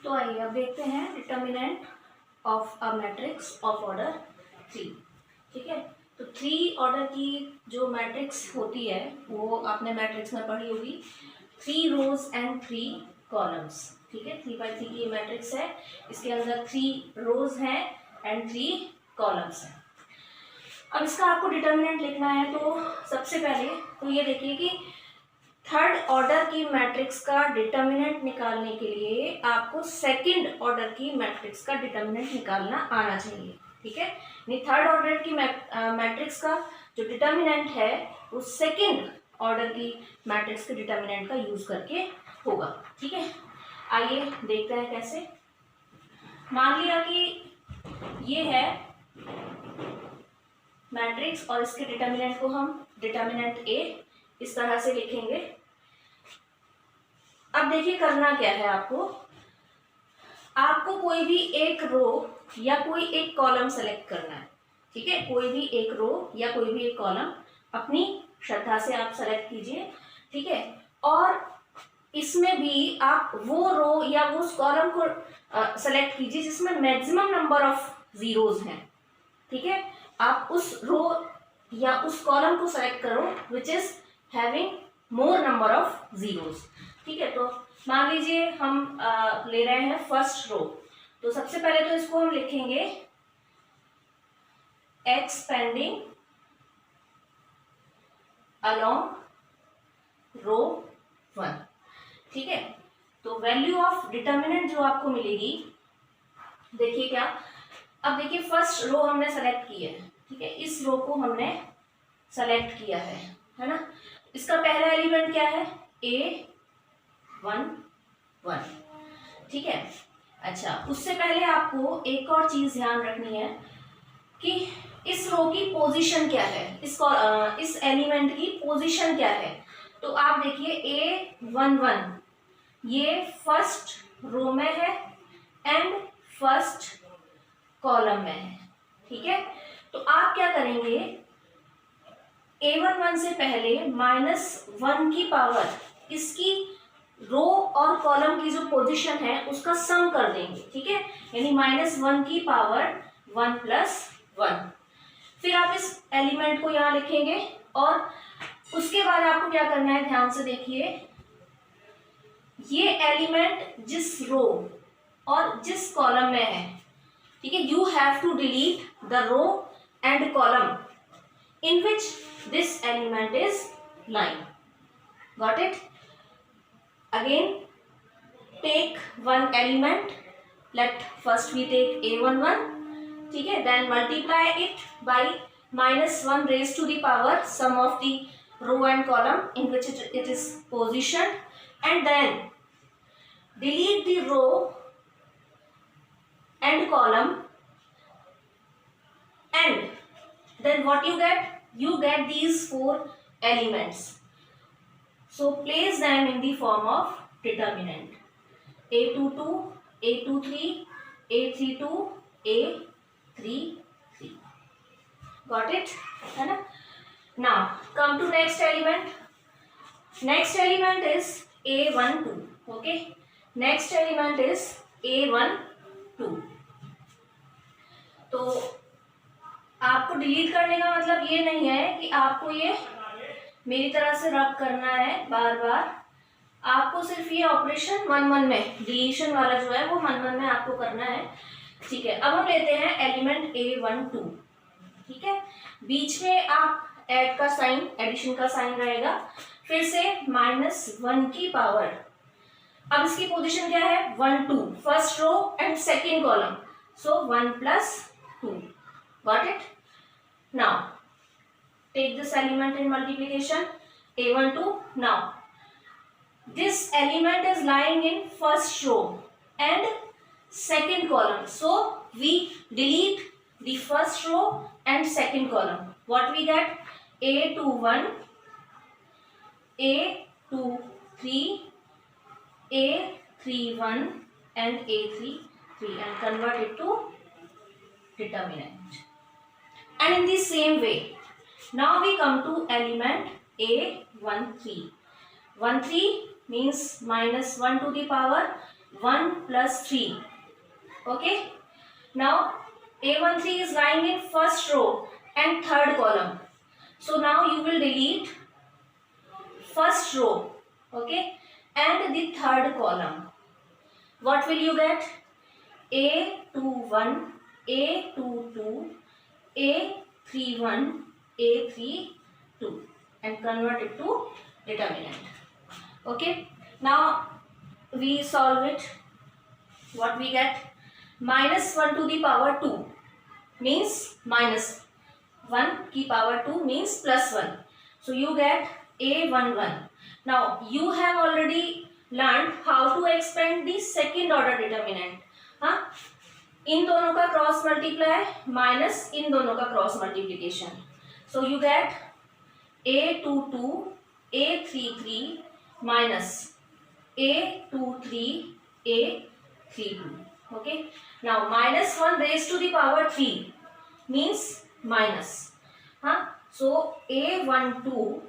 तो आइए अब देखते हैं determinant of a matrix of order 3। ठीक है, तो 3 ऑर्डर की जो मैट्रिक्स होती है वो आपने मैट्रिक्स में पढ़ी होगी, 3 रोज एंड 3 कॉलम्स। ठीक है, 3x3 की ये मैट्रिक्स है, इसके अंदर 3 रोज हैं एंड 3 कॉलम्स हैं। अब इसका आपको डिटर्मिनेंट लिखना है, तो सबसे पहले तो ये देखिए कि थर्ड ऑर्डर की मैट्रिक्स का डिटर्मिनेंट निकालने के लिए आपको सेकंड ऑर्डर की मैट्रिक्स का डिटर्मिनेंट निकालना आना चाहिए। ठीक है, यानी थर्ड ऑर्डर की मैट्रिक्स का जो डिटर्मिनेंट है वो सेकंड ऑर्डर की मैट्रिक्स के डिटर्मिनेंट का यूज करके होगा। ठीक है, आइए देखते हैं कैसे। मान लिया कि ये है मैट्रिक्स और इसके डिटर्मिनेंट को हम डिटर्मिनेंट ए इस तरह से लिखेंगे। अब देखिए करना क्या है, आपको कोई भी एक रो या कोई एक कॉलम सेलेक्ट करना है। ठीक है, कोई भी एक रो या कोई भी एक कॉलम अपनी श्रद्धा से आप सेलेक्ट कीजिए। ठीक है, और इसमें भी आप वो रो या उस कॉलम को सेलेक्ट कीजिए जिसमें मैक्सिमम नंबर ऑफ जीरोज हैं। ठीक है, आप उस रो या उस कॉलम को सेलेक्ट करो which is having more number of zeros. ठीक है, तो मान लीजिए हम ले रहे हैं फर्स्ट रो, तो सबसे पहले तो इसको हम लिखेंगे एक्सपेंडिंग अलोंग रो 1। ठीक है, तो वैल्यू ऑफ डिटर्मिनेंट जो आपको मिलेगी, देखिए क्या, अब देखिए फर्स्ट रो हमने सेलेक्ट की है। ठीक है, इस रो को हमने सेलेक्ट किया है ना। इसका पहला एलिमेंट क्या है, A1 1। ठीक है, अच्छा उससे पहले आपको एक और चीज ध्यान रखनी है कि इस रो की पोजीशन क्या है, इस एलिमेंट की पोजीशन क्या है। तो आप देखिए A11 ये फर्स्ट रो में है एंड फर्स्ट कॉलम में है। ठीक है, तो आप क्या करेंगे, A11 से पहले -1 की पावर इसकी रो और कॉलम की जो पोजीशन है उसका सम कर देंगे। ठीक है, यानी -1 की पावर 1 + 1। फिर आप इस एलिमेंट को यहां लिखेंगे और उसके बाद आपको क्या करना है, ध्यान से देखिए, ये एलिमेंट जिस रो और जिस कॉलम में है, ठीक है, you have to delete the row and column in which this element is lying. Got it? Again take one element. Let first we take A11. ठीक है, then multiply it by -1 raised to the power sum of the row and column in which it is positioned, and then delete the row and column, and then what you get? You get these 4 elements. So place them in the form of determinant. A22, A23, A32, A33. Got it? है ना? Now come to next element. Next element is A12. Okay? Next element is A12. तो आपको delete करने का मतलब ये नहीं है कि आपको ये मेरी तरह से रब करना है बार बार, आपको सिर्फ ये ऑपरेशन 1 में, डिलीशन वाला जो है वो 1 में आपको करना है। ठीक है, अब हम लेते हैं एलिमेंट A12। ठीक है, बीच में आप ऐड का साइन, एडिशन का साइन रहेगा, फिर से -1 की पावर, अब इसकी पोजीशन क्या है, 1 2, first row and second column, so 1 + 2। Got it? Now take this element in multiplication, A12. Now this element is lying in first row and second column, so we delete the first row and second column. What we get? A21, A23, A31 and A33, and convert it to determinant. And in the same way, now we come to element A13. 13 means -1 to the power 1 plus 3. Okay, now A13 is lying in first row and third column. So now you will delete first row, okay, and the third column. What will you get? A21, A22, A31, A32, and convert it to determinant. Okay, now we solve it. What we get? Minus 1 to the power 2 means minus 1 की power 2 means plus 1. So you get A11. Now you have already learned how to expand the second order determinant. हाँ, इन दोनों का cross multiply minus इन दोनों का cross multiplication. So you get A22 A33 minus A23 A32. Okay, now minus 1 raised to the power 3 means minus. हाँ, सो A12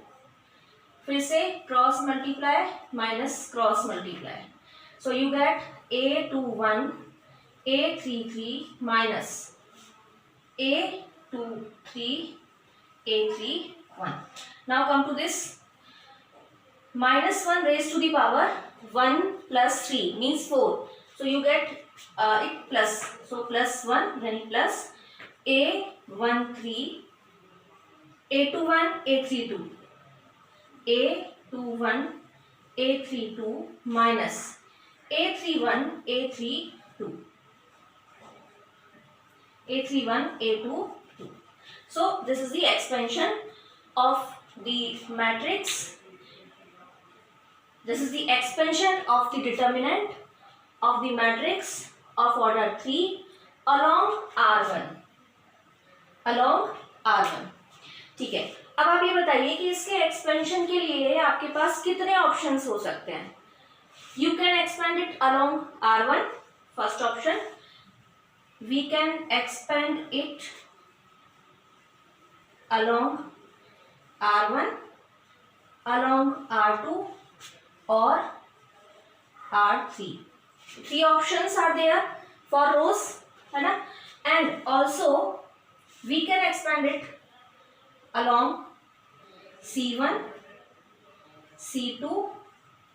फिर से cross multiply minus cross multiply. So you get A21 A33 minus A23 A31. Now come to this. Minus 1 raised to the power 1 plus 3 means 4. So you get it plus. So plus 1 then plus A13 A21 A32 A21 A32 minus A31 A32 A31 A22. So this is the expansion of the matrix. This is the expansion of the determinant of the matrix of order 3 along R1. Along R1. ठीक है, अब आप ये बताइए कि इसके expansion के लिए आपके पास कितने ऑप्शंस हो सकते हैं. You can expand it along R1. First option. We can expand it along R1, along R2 or R3. 3 options are there for rows, है ना? And also we can expand it along C1, C2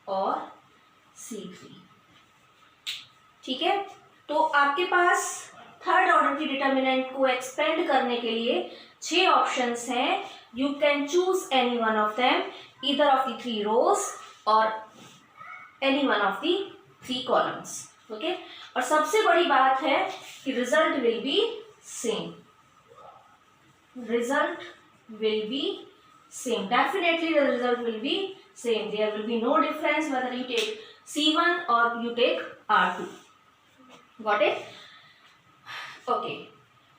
और C3. ठीक है, तो आपके पास third order की determinant को expand करने के लिए 6 ऑप्शंस हैं. You can choose any one of them, either of the 3 रोज और any one of the 3 columns. Okay, और सबसे बड़ी बात है कि result will be same. Result will be same. Definitely the result will be same. There will be no difference whether you take C1 or you take R2. Got it? Okay.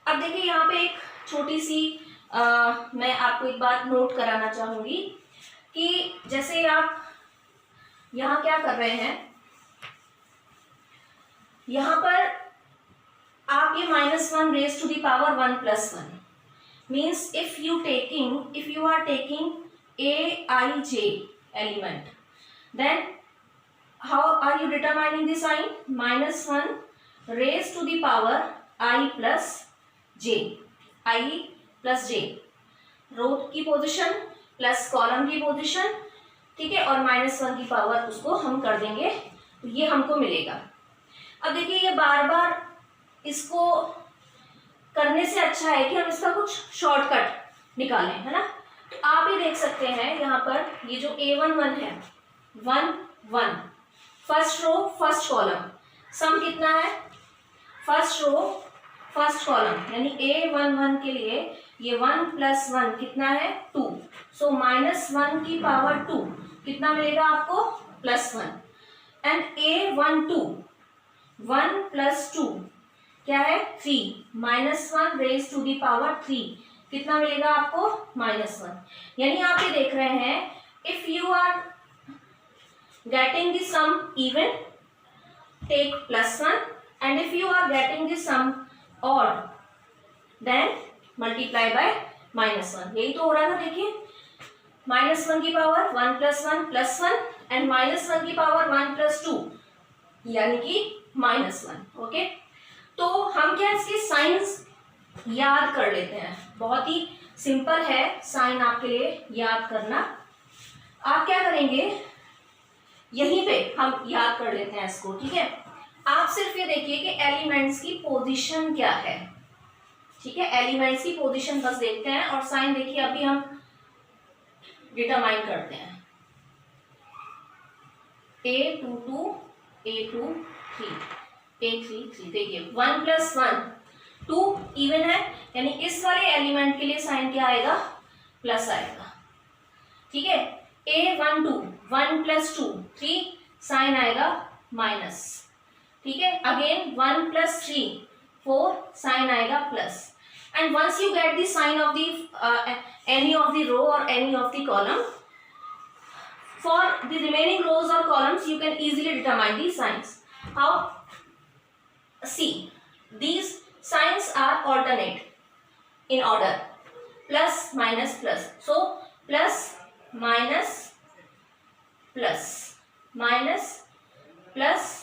अब देखिए यहाँ पे एक छोटी सी मैं आपको एक बात नोट कराना चाहूंगी कि जैसे आप यहाँ क्या कर रहे हैं, यहाँ पर आप ये -1 raised to the power 1 plus 1 means if you are taking aij element, then how are you determining the sign? -1 raised to the power I plus j, रो की पोजीशन प्लस कॉलम की पोजीशन. ठीक है, और -1 की पावर उसको हम कर देंगे तो ये हमको मिलेगा. अब देखिए ये बार बार इसको करने से अच्छा है कि हम इसका कुछ शॉर्टकट निकालें, है ना. तो आप ही देख सकते हैं यहाँ पर ये जो A11 है 1 1 फर्स्ट रो फर्स्ट कॉलम, सम कितना है? फर्स्ट रो फर्स्ट कॉलम यानी A11 के लिए ये 1 plus 1 कितना है? 2. सो -1 की पावर 2 कितना मिलेगा आपको? +1. एंड A12 1 plus 2 क्या है? 3. -1 raised to the power 3 कितना मिलेगा आपको? -1. यानी आप ये देख रहे हैं, if you are getting the sum even take +1 and if you are getting the sum odd then multiply by -1. यही तो हो रहा है ना. देखिए -1 की पावर 1 plus 1 plus 1 एंड -1 की पावर 1 plus 2 यानी कि -1। ओके, तो हम क्या इसके साइंस याद कर लेते हैं। बहुत ही सिंपल है साइन आपके लिए याद करना। आप क्या करेंगे, यहीं पे हम याद कर लेते हैं इसको, ठीक है। आप सिर्फ ये देखिए कि एलिमेंट्स की पोजीशन क्या है, ठीक है। एलिमेंट्स की पोजीशन बस देखते हैं और साइन देखिए अभी हम डिटरमाइन करते हैं। A22 A23 A33, देखिए 1 + 1 2 इवन है, यानी इस वाले एलिमेंट के लिए साइन क्या आएगा, प्लस आएगा, ठीक है। A12 1 + 2 3, साइन आएगा माइनस, ठीक है। अगेन 1 + 3 4, साइन आएगा plus. And once you get the sign of the any of the row और any of the column, for the remaining rows or columns you can easily determine these signs. How? See, these signs are alternate in order, plus minus plus. So plus minus plus minus plus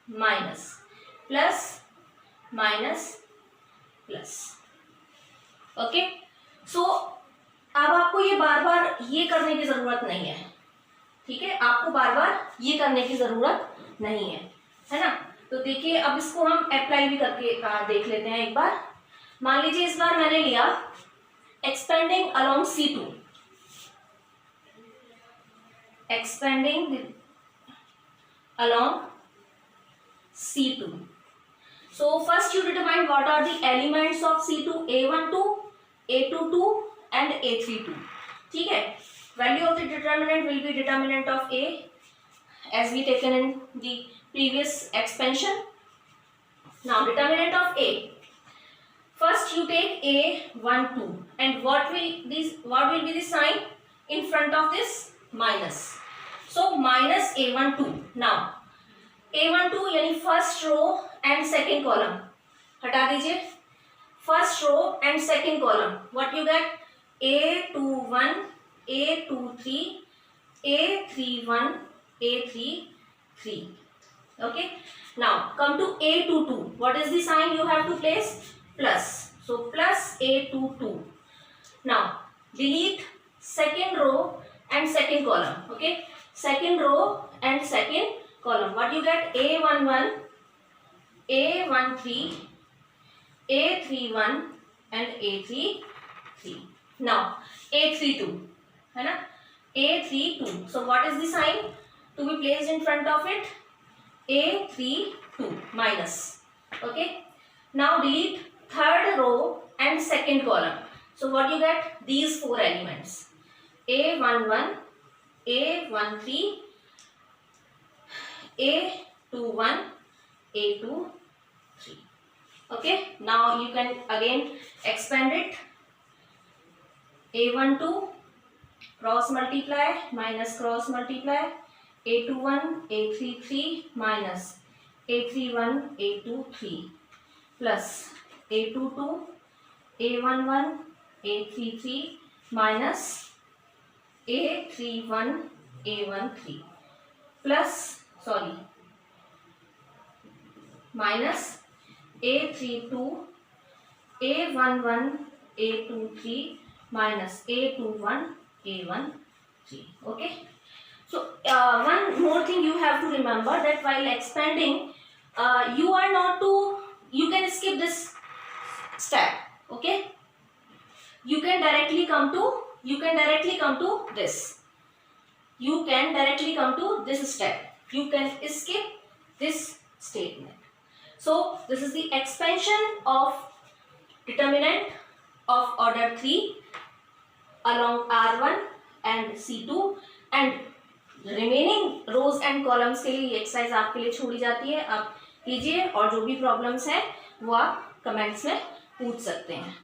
minus plus minus plus. Okay, so अब आपको ये बार बार ये करने की जरूरत नहीं है, ठीक है। आपको बार बार ये करने की जरूरत नहीं है ना। तो देखिए अब इसको हम अप्लाई भी करके देख लेते हैं एक बार। मान लीजिए इस बार मैंने लिया expanding along C2, expanding along C2. So first you determine what are the elements of C2, A12, A22 and A32, ठीक है। Value of the determinant will be determinant of A as we taken in the previous expansion. Now determinant of A. First you take A12 and what will be the sign in front of this, minus. So minus A12. Now A12 यानी first row and second column हटा दीजिए, first row and second column what you get, A21 A23 A31 A33. Okay, now come to A22. What is the sign you have to place, plus. So plus A22. Now delete second row and second column. Okay, second row and second column. What you get, A11 A13 A31 and A33. Now A32 है ना, A32. So what is the sign to be placed in front of it, A32 minus. Okay, now delete third row and second column. So what you get, these four elements, A11 A13 A21 A23. Okay, now you can again expand it. A12 cross multiply minus cross multiply, A21 A33 minus A31 A23 plus A22 A11 A33 minus A31 A13 plus minus A32 A11 A23 minus A21 A13. Okay, so one more thing you have to remember, that while expanding you are not to, you can skip this step. Okay, you can directly come to this, you can directly come to this step, you can skip this statement. So this is the expansion of determinant of order 3 along R1 and C2, and remaining rows and columns के लिए exercise आपके लिए छोड़ी जाती है। आप कीजिए और जो भी प्रॉब्लम्स हैं वो आप कमेंट्स में पूछ सकते हैं।